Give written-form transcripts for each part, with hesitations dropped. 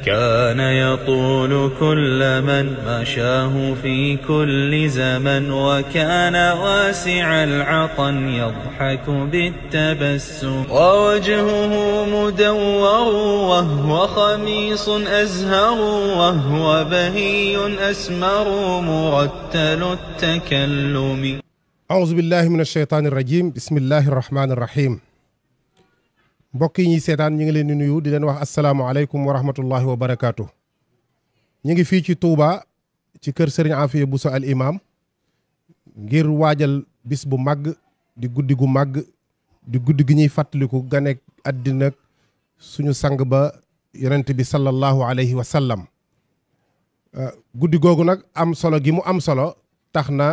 كان يطول كل من مشاه في كل زمن وكان واسع العطن يضحك بالتبسم ووجهه مدور وهو خميص أزهر وهو بهي أسمر مرتل التكلم. أعوذ بالله من الشيطان الرجيم بسم الله الرحمن الرحيم. mbokk yi ñuy seetaan ñu ngi leen di nuyu di leen wax asalaamaaleykum wa rahmatullahi wa barakaatu. ñu ngi fii ci Touba ci kër Serigne Afia Bousso al imam ngir waajal bis bu màgg di guddi gu màgg di guddi gi ñuy fàttaliku ganek àddina suñu sang ba yonent bi sallallahu alayhi wa sallam. guddi googu nag am solo gi mu am solo tax na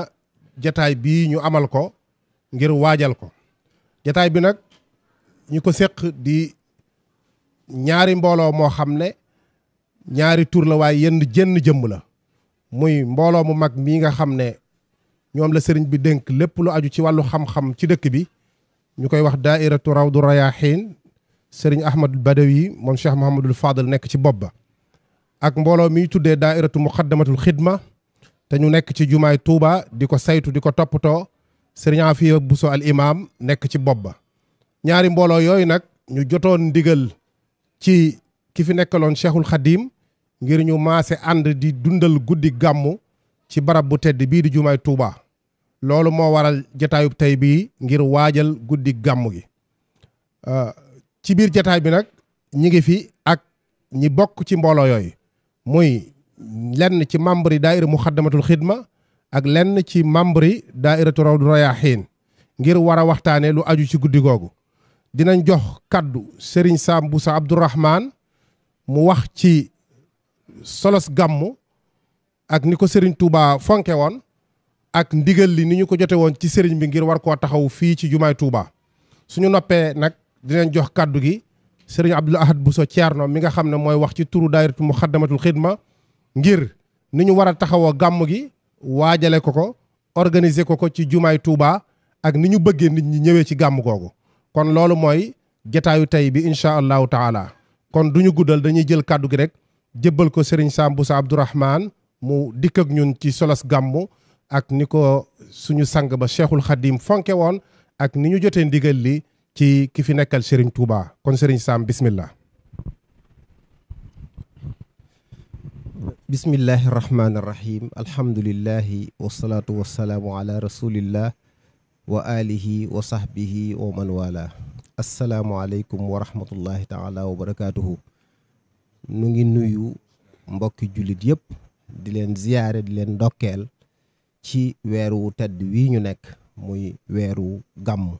jataay bii ñu amal ko ngir waajal ko. jataay bi nag ñu ko séq di ñaari mbooloo moo xam ne ñaari tur la waaye yenn jënn jëmm la, muy mbooloo mu mag mii nga xam ne ñoom la sëriñ bi dénk lépp lu aju ci wàllu xam-xam ci dëkk bi, ñu koy wax daairatu rawdu rayahin sëriñ Ahmadul Badawi moom Cheikh Mouhamadul Fadal nekk ci bopp ba, ak mbooloo mi tuddee daairatu muqaddamatul xidma te ñu nekk ci jumaay Touba di ko saytu di ko toppatoo, sëriñ Afia Bousso al imam nekk ci bopp ba. ñaari mbooloo yooyu nag ñu jotoon ndigal ci ki fi nekkaloon Cheikhul Khadim ngir ñu maase ànd di dundal guddi gàmmu ci barab bu tedd bii di jumaay Touba. loolu moo waral jataayub tey bii ngir waajal guddi gàmmu gi. ci biir jataay bi nag ñi ngi fi ak ñi bokk ci mbooloo yooyu, muy lenn ci membre yi daaira muxaddamatul xidma ak lenn ci membre yi daairatu rawdu rayahin ngir war a waxtaane lu aju ci guddi googu. dinañ jox kaddu Serigne Sam Bousso Abdourahmane mu wax ci solos gàmmu ak ni ko Serigne Touba fonke woon ak ndigal li ni ñu ko jote woon ci Serigne bi ngir war koo taxaw fii ci jumaay Touba. suñu noppee nag dinañ jox kaddu gi Serigne Abdoul Ahad Bousso Thierno mi nga xam ne mooy wax ci turu daayiratu muxaddamatul xidma ngir ni ñu war a taxawoo gàmm gi, waajale ko organiser ko ci jumaay Touba ak ni ñu bëggee nit ñi ñëwee ci gàmm googu. kon loolu mooy jataayu tey bi incha allahu taala. kon du ñu guddal, dañuy jël kàddu gi rek jébbal ko Serigne Sam Bousso Abdourahmane mu dikk ak ñun ci solos gàmmu ak ni ko suñu sang ba Cheikhul Khadim fonke woon ak ni ñu jotee ndigal li ci ki fi nekkal Serigne Touba. kon Serigne Sam bismillah. bismillahi rahmaani rahim alhamdulillahi wasalaatu wasalaamu ala rasulillah wa alihi wa sahbihi wa man wala. asalaamualeykum wa rahmatullahi taala wa barakaatuhu. nu ngi nuyu mbokki jullit yëpp di leen ziyaare di leen ndokkeel ci weeru tedd wii ñu nekk muy weeru gàmm.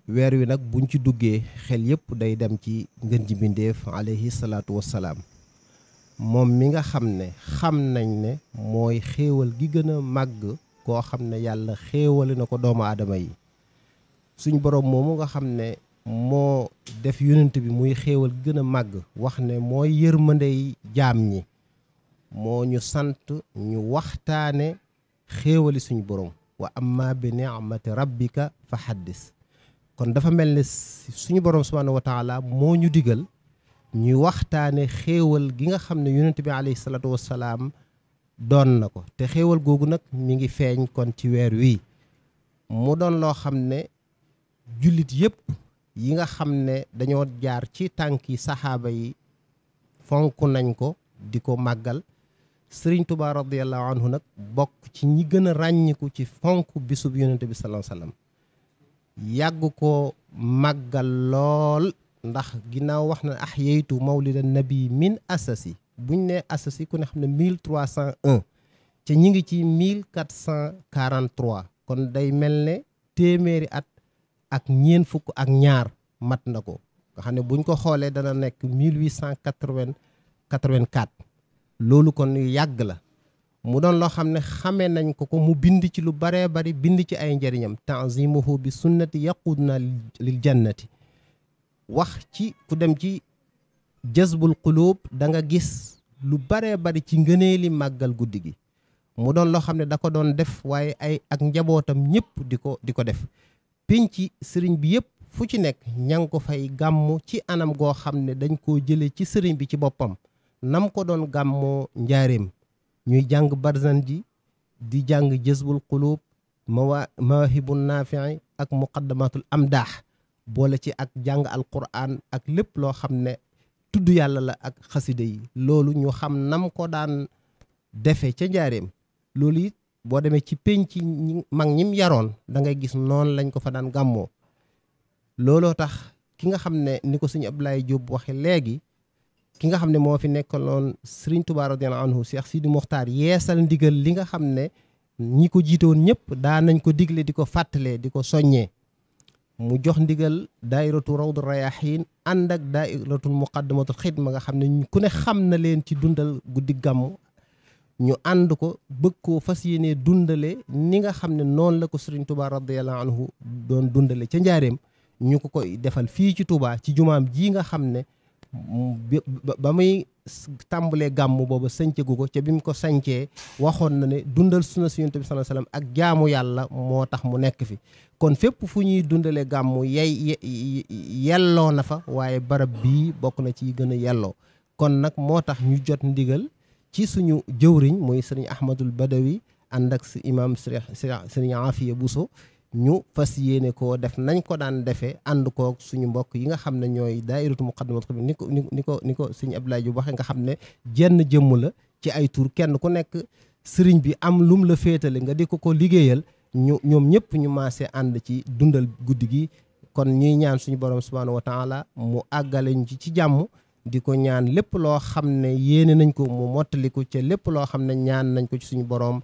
weer wi nag buñ ci duggee xel yëpp day dem ci ngën ji mbindéef alayhi salaatu wassalaam, moom mi nga xam ne xam nañ ne mooy xéewal gi gën a màgg koo xam ne yàlla xéewale na ko doomu aadama yi. suñ borom moomu nga xam ne moo def yonent bi muy xéewal gën a màgg, wax ne mooy yërmandey jaam ñi, moo ñu sant ñu waxtaane xéewali suñu borom. wa amma bi ni'mati rabbika fa haddis. kon dafa mel ne suñu borom subhanahu wa taala moo ñu digal ñuy waxtaane xéewal gi nga xam ne yonent bi alayhi salaatu wassalaam doon na ko, te xéewal googu nag mi ngi feeñ kon ci weer wi mu doon loo xam ne jullit yëpp yi nga xam ne dañoo jaar ci tànki saxaaba yi fonk nañ ko di ko màggal. Sëriñ Tuubaa radiyallahu anhu nag bokk ci ñi gën a ràññiku ci fonk bisub yonent bi sallallahu alayhi wasallam, yàgg ko màggal lool, ndax ginnaaw wax na ahyaytu mawlidan nabi min asasi. buñ ne asasi ku ne xam ne 1301 te ñi ngi ci 1443, kon day mel ne téeméeri at ak ñeent fukk ak ñaar mat na ko, nga xam ne buñ ko xoolee dana nekk 1884. loolu kon yàgg la, mu doon loo xam ne xamee nañ ko mu bind ci lu baree bari, bind ci ay njëriñam. ta'zimuhu bi sunnati yaqudna lil jannati. wax ci ku dem ci jazbul qulub da nga gis lu baree bari ci ngëneeli màggal guddi gi. mu doon loo xam ne da ko doon def waaye ay ak njabootam ñëpp di ko def. penc sëriñ bi yëpp fu ci nekk ña ngi ko fay gàmmu ci anam goo xam ne dañ koo jële ci sëriñ bi ci boppam nam ko doon gàmmoo njaareem ñuy jàng barzan ji di jàng jëzbul qulub mawahibun naafi'i ak muqaddamatul amdaax boole ci ak jàng alquran ak lépp loo xam ne tudd yàlla la ak xasida yi loolu ñu xam nam ko daan defe ca njaareem loolu it boo demee ci penc mag ñim yaroon da ngay gis noonu lañ ko fa daan gàmmoo looloo tax ki nga xam ne ni ko sëñ Abdoulaye Diop waxe léegi ki nga xam ne moo fi nekkaloon Sëriñ Tuubaa radiyallaahu anhu Cheikh Sidi Mokhtar yeesal ndigal li nga xam ne ñi ko jiitoon ñëpp daa nañ ko digle di ko fàttalee di ko soññee mu jox ndigal daairatu rawdu rayahin ànd ak daairatul muqaddamatul xidma nga xam ne ku ne xam na leen ci dundal guddi gàmmu ñu ànd ko bëgg koo fas yéene dundale ni nga xam ne noonu la ko Sëriñ Tuubaa radiyallaahu anhu doon dundale ca njaareem ñu ko koy defal fii ci Tuubaa ci jumaam ji nga xam ne ba muy tàmbalee gàmmu booba sañcagu ko ca bi mu ko sañcee waxoon na ne dundal sunna si Yonent bi sallallaahu alayhi wa sallam ak jaamu yàlla moo tax mu nekk fi kon fépp fu ñuy dundalee gàmmu yelloo na fa waaye barab bii bokk na ci gën a yelloo kon nag moo tax ñu jot ndigal ci suñu jëwriñ muy sëriñ Ahmadul Badawi ànd ak si imaam sëriñ Afiya Buso ñu fas yéene koo def nañ ko daan defee ànd koog suñu mbokk yi nga xam ne ñooy daairatu muqaddamatul xidma ni ko sëñ Abdoulaye Diop waxe nga xam ne jenn jëmm la ci ay tur kenn ku nekk sëriñ bi am lum la féetale nga di ko liggéeyal ñoom ñëpp ñu maase ànd ci dundal guddi gi kon ñuy ñaan suñu borom subhaanahu wa taala mu àggale ñu ci jàmm di ko ñaan lépp loo xam ne yéene nañ ko mu mottaliku ca lépp loo xam ne ñaan nañ ko ci suñu borom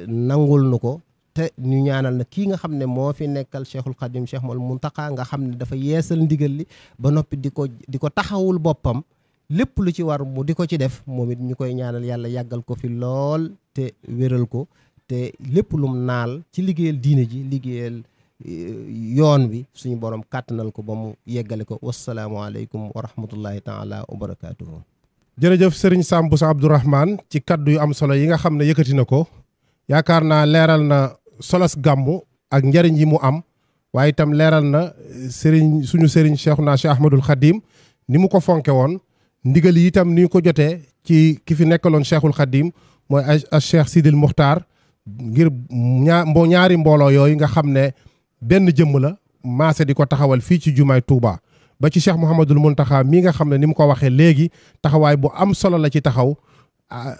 nangul nu ko te ñu ñaanal na kii nga xam ne moo fi nekkal Cheikhul Khadim Cheikh Mouhamadou Mountakha nga xam ne dafa yeesal ndigal li ba noppi di ko taxawul boppam lépp lu ci war mu di ko ci def moom it ñu koy ñaanal yàlla yàggal ko fi lool te wéral ko te lépp lum naal ci liggéeyal diine ji liggéeyal yoon wi suñu borom kàttanal ko ba mu yeggale ko wasalaamualeykum wa rahmatullahi taala wa barakaatuhu. jërëjëf Serigne Sam Bousso Abdourahmane ci kaddu yu am solo yi nga xam ne yëkkati na ko yaakaar naa leeral na solos gàmmu ak njariñ yi mu am waaye itam leeral na suñu sëriñ Cheikhuna Cheikh Ahmadul Khadim ni mu ko fonke woon ndigal yi itam ni ko jotee ci ki fi nekkaloon Cheikhul Khadim mooy a Cheikh Sidil Muxtaar ngir ñaari mbooloo yooyu nga xam ne benn jëmm la maase di ko taxawal fii ci jumaay Touba ba ci Cheikh Mouhamadul Mountakha mii nga xam ne ni mu ko waxee léegi taxawaay bu am solo la ci taxaw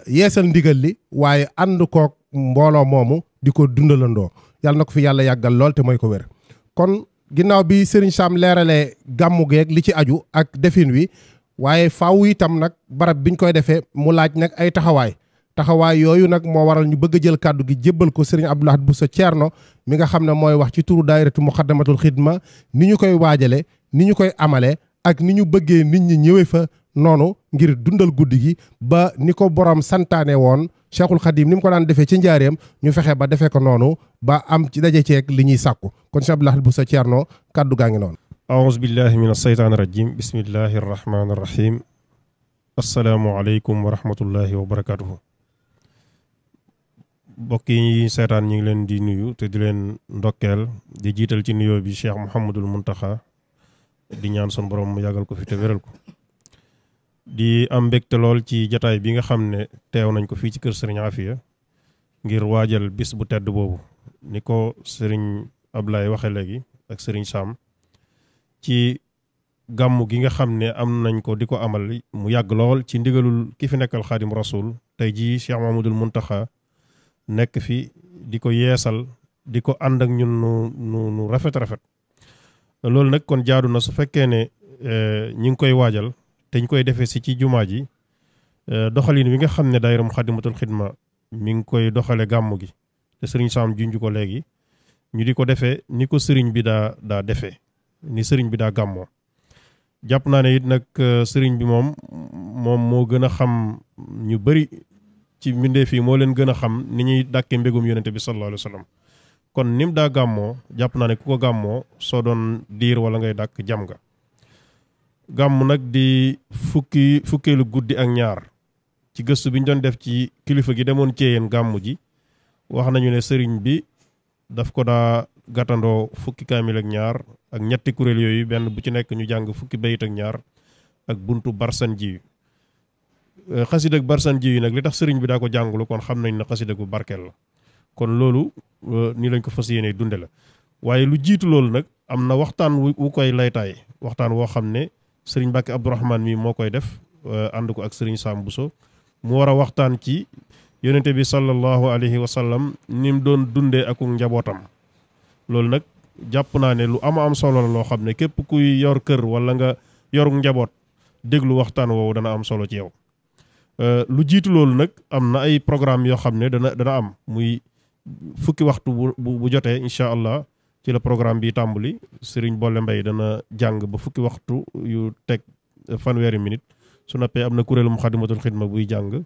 yeesal ndigal li waaye ànd koog mbooloo moomu di ko dundalandoo yàlla na ko fi yàlla yàggal lool te mooy ko wér kon ginnaaw bi Serigne Sam leeralee gàmmu geeg li ci aju ak defin wi waaye faaw itam nag barab biñ koy defee mu laaj nag ay taxawaay yooyu nag moo waral ñu bëgg a jël kàddu gi jébbal ko Serigne Abdou Lahad Bousso Thierno mi nga xam ne mooy wax ci turu daayiratu muqaddamatul xidma ni ñu koy waajale ni ñu koy amale ak ni ñu bëggee nit ñi ñëwee fa noonu ngir dundal guddi gi ba ni ko borom santaane woon Cheikhul Khadim ni mu ko daan defee ci njaareem ñu fexe ba defee ko noonu ba am ci daje ceeg li ñuy sàkku kon Cheikh Abdou Lahad Bousso Thierno kàddu gaa ngi noonu. aouzu billahi min asheytaani rajim bismillahi arrahmani arrahim assalaamu aleykum wa rahmatullahi wa barakatuhu. mbokk yi seetaan ñu ngi leen di nuyu te di leen ndokkeel di jiital ci nuyoo bi Cheikh Mouhamadul Mountakha di ñaan son borom mu yàggal ko fi te wéral ko di am mbégte lool ci jataay bi nga xam ne teew nañ ko fii ci kër Serigne Afia ngir waajal bis bu tedd boobu ni ko Serigne Ablaye waxe léegi ak Serigne Sam ci gàmmu gi nga xam ne am nañ ko di ko amal mu yàgg lool ci ndigalul ki fi nekkal Xaadim Rasul tey jii Cheikh Mouhamadul Mountakha nekk fi di ko yeesal di ko ànd ak ñun nu rafet loolu nag kon jaadu na su fekkee ne ñi ngi koy waajal te ñu koy defee si ci jumaa ji doxalin wi nga xam ne daayira Muxaddamatul Xidma mi ngi koy doxale gàmmu gi te sëriñ Sam junj ko léegi ñu di ko defee ni ko sëriñ bi daa defee ni sëriñ bi daa gàmmoo jàpp naa ne it nag sëriñ bi moom moo gën a xam ñu bari ci mbindeef yi moo leen gën a xam ni ñuy dàkkee mbégum yonente bi sallallahu alayhi wa sallam kon nim daa gàmmoo jàpp naa ne ku ko gàmmoo soo doon diir wala ngay dàkk jam nga gàmm nag di fukkeelu guddi ak ñaar ci gëstu bi ñu doon def ci kilifa gi demoon ceeyeen gàmmu ji wax nañu ne sëriñ bi daf ko daa gàttandoo fukki kaamil ak ñaar ak ñetti kuréel yooyu benn bu ci nekk ñu jàng fukki bayit ak ñaar ak buntu barsan ji xasida ak barsan ji nag li tax sëriñ bi daa ko jàngulu kon xam nañ ne xasida gu barkeel la kon loolu nii lañ ko fas yéene dunde la waaye lu jiitu loolu nag am na waxtaan wu koy laytaay waxtaan woo xam ne sëriñ Mbàkke Abdourahmane mi moo koy def ànd ko ak sëriñ Sam Bousso mu war a waxtaan ci yonente bi sallallahu alayhi wa sallam ni mu doon dundee ak njabootam loolu nag jàpp naa ne lu am solo la loo xam ne képp kuy yor kër wala nga yorug njaboot déglu waxtaan woowu dana am solo ci yow lu jiitu loolu nag am na ay programme yoo xam ne dana am muy fukki waxtu bu jotee incha allah ci la programme bi tàmbali Serigne Bolle Mbaye dana jàng ba fukki waxtu yu teg fanweeri minute su noppee am na kuréelu Muxaddamatul Xidma buy jàng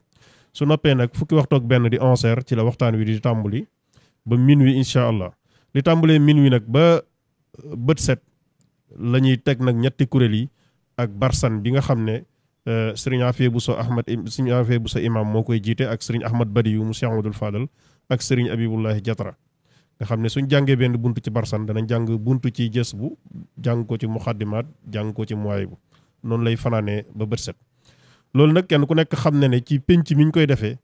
su noppee nag fukki waxtu ak benn di 11h ci la waxtaan wi di tàmbali ba minuit incha allah li tàmbalee minuit nag ba bët set la ñuy teg nag ñetti kuréel yi ak barsan bi nga xam ne Serigne Afia Bousso Serigne Afia Bousso imam moo koy jiite ak Serigne Ahmad Badiyu mu Cheikh Amadou Fadal ak Serigne Abibullahi Jatra nga xam ne suñ jàngee benn buntu ci barsan danañ jàng buntu ci jës bu jàng ko ci muxaddimaat jàng ko ci muwaay bu noonu lay fanaanee ba bët set loolu nag kenn ku nekk xam ne ne ci penc mi ñu koy defee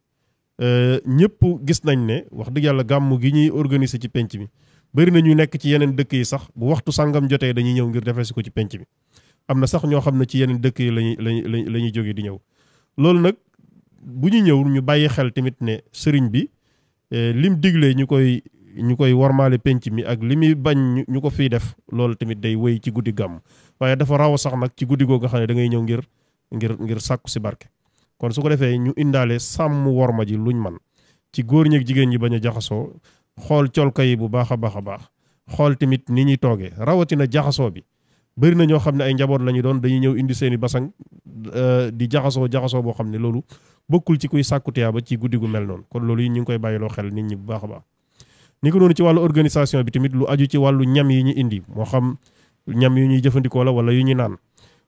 ñëpp gis nañ ne wax dëgg yàlla gàmmu gi ñuy organiser ci penc mi bëri na ñu nekk ci yeneen dëkk yi sax bu waxtu sàngam jotee dañuy ñëw ngir defee si ko ci penc mi am na sax ñoo xam ne ci yeneen dëkk yi la ñuy jóge di ñëw loolu nag bu ñu ñëw ñu bàyyi xel tamit ne sëriñ bi lim diglee ñu koy warmaale penc mi ak li muy bañ ñu ko fiy def loolu tamit day wéy ci guddi gàmm waaye dafa raw sax nag ci guddi googu nga xam ne da ngay ñëw ngir sàkku si barke kon su ko defee ñu indaale sàmm worma ji luñ man ci góor ñi ak jigéen ñi bañ a jaxasoo xool colka yi bu baax a baax a baax xool tamit ni ñuy toogee rawatina jaxasoo bi bëri na ñoo xam ne ay njaboot la ñu doon dañuy ñëw indi seeni basang di jaxasoo boo xam ne loolu bokkul ci kuy sàkku tiyaaba ci guddi gu mel noonu kon loolu yi ñu ngi koy bàyyiloo xel nit ñi bu baax a baax ni ko noonu ci wàllu organisation bi tamit lu aju ci wàllu ñam yi ñu indi moo xam ñam yu ñuy jëfandikoo la wala yu ñu naan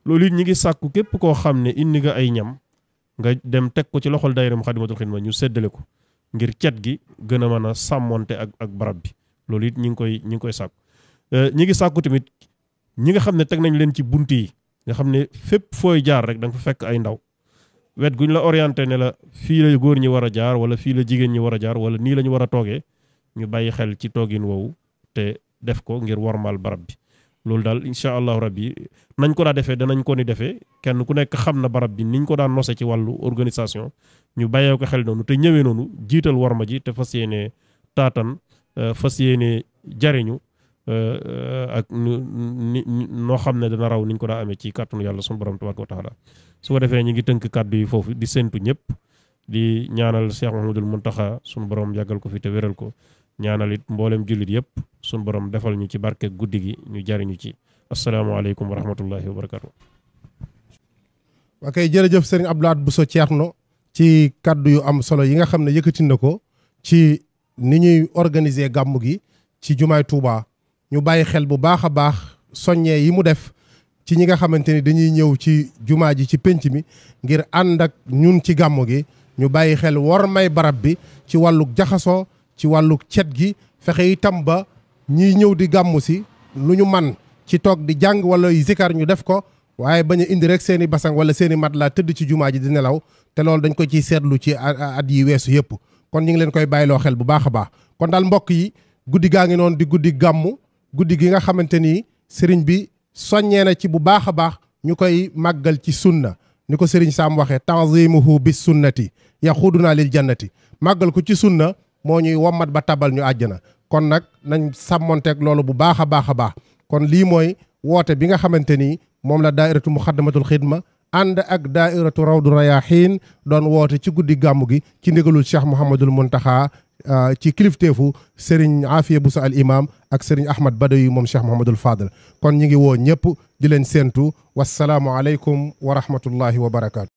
loolu it ñi ngi sàkku képp koo xam ne indi nga ay ñam nga dem teg ko ci loxol daayira Muxaddamatul Xidma ñu séddale ko ngir cet gi gën a mën a sàmmonte ak barab bi loolu it ñi ngi koy sàkku ñi ngi sàkku tamit ñi nga xam ne teg nañ leen ci bunt yi nga xam ne fépp fooy jaar rek da nga fa fekk ay ndaw wet guñ la orienté ne la fii la góor ñi war a jaar wala fii la jigéen ñi war a jaar wala nii la ñu war a toogee ñu bàyyi xel ci toogin woowu te def ko ngir wormaal barab bi loolu daal incha allahu rabbi nañ ko daa defee danañ ko ni defee kenn ku nekk xam na barab bi niñ ko daan nose ci wàllu organisation ñu bàyyee ko xel noonu te ñëwee noonu jiital worma ji te fas yéene taatan fas yéene jariñu ak noo xam ne dana raw niñ ko daa amee ci kàttanu yàlla sunu borom tabaaraka wa taala su ko defee ñu ngi tënk kàddu yi foofu di séntu ñëpp di ñaanal Cheikh Mouhamadoul Mountakha sunu borom yàggal ko fi te wéral ko ñaanal it mboolem jullit yëpp sunu borom defal ñu ci barke guddi gi ñu jariñu ci asalaamaaleykum wa rahmatullahi wa barakatu. waa kay jërëjëf sëriñ Abdou Lahad Bousso Thierno ci kaddu yu am solo yi nga xam ne yëkkati na ko ci ni ñuy organiser gàmmu gi ci jumaay Touba ñu bàyyi xel bu baax a baax soññee yi mu def ci ñi nga xamante ni dañuy ñëw ci jumaa ji ci penc mi ngir ànd ak ñun ci gàmmu gi ñu bàyyi xel war may barab bi ci wàlluk jaxasoo ci wàlluk cet gi fexe itam ba ñiy ñëw di gàmmu si lu ñu man ci toog di jàng wala zikar ñu def ko waaye bañ a indi rek seen i basang wala seen i mat laa tëdd ci jumaa ji di nelaw te loolu dañ ko ciy seetlu ci at yi weesu yëpp kon ñu ngi leen koy bàyyiloo xel bu baax a baax kon daal mbokk yi guddi gaa ngi noonu di guddi gàmmu guddi gi nga xamante ni sëriñ bi soññee na ci bu baax a baax ñu koy màggal ci sunna ni ko sëriñ Sam waxee tanzimuhu bis sunnati yaxuduna lil jannati màggal ko ci sunna moo ñuy wommat ba tabal ñu àjjana kon nag nañ sàmmonteeg loolu bu baax a baax a baax kon lii mooy woote bi nga xamante ni moom la daairatu muxaddamatul xidma ànd ak daairatu rawdu rayaxiin doon woote ci guddi gàmmu gi ci ndigalul Cheikh Mouhamadoul Mountakha ci kilifteefu Serigne Afia Bousso al imam ak Serigne Ahmad Badawi moom Cheikh Mouhamadoul Fadal kon ñi ngi woo ñëpp di leen séentu wasalaamu aleykum wa rahmatullahi wa barakaatu.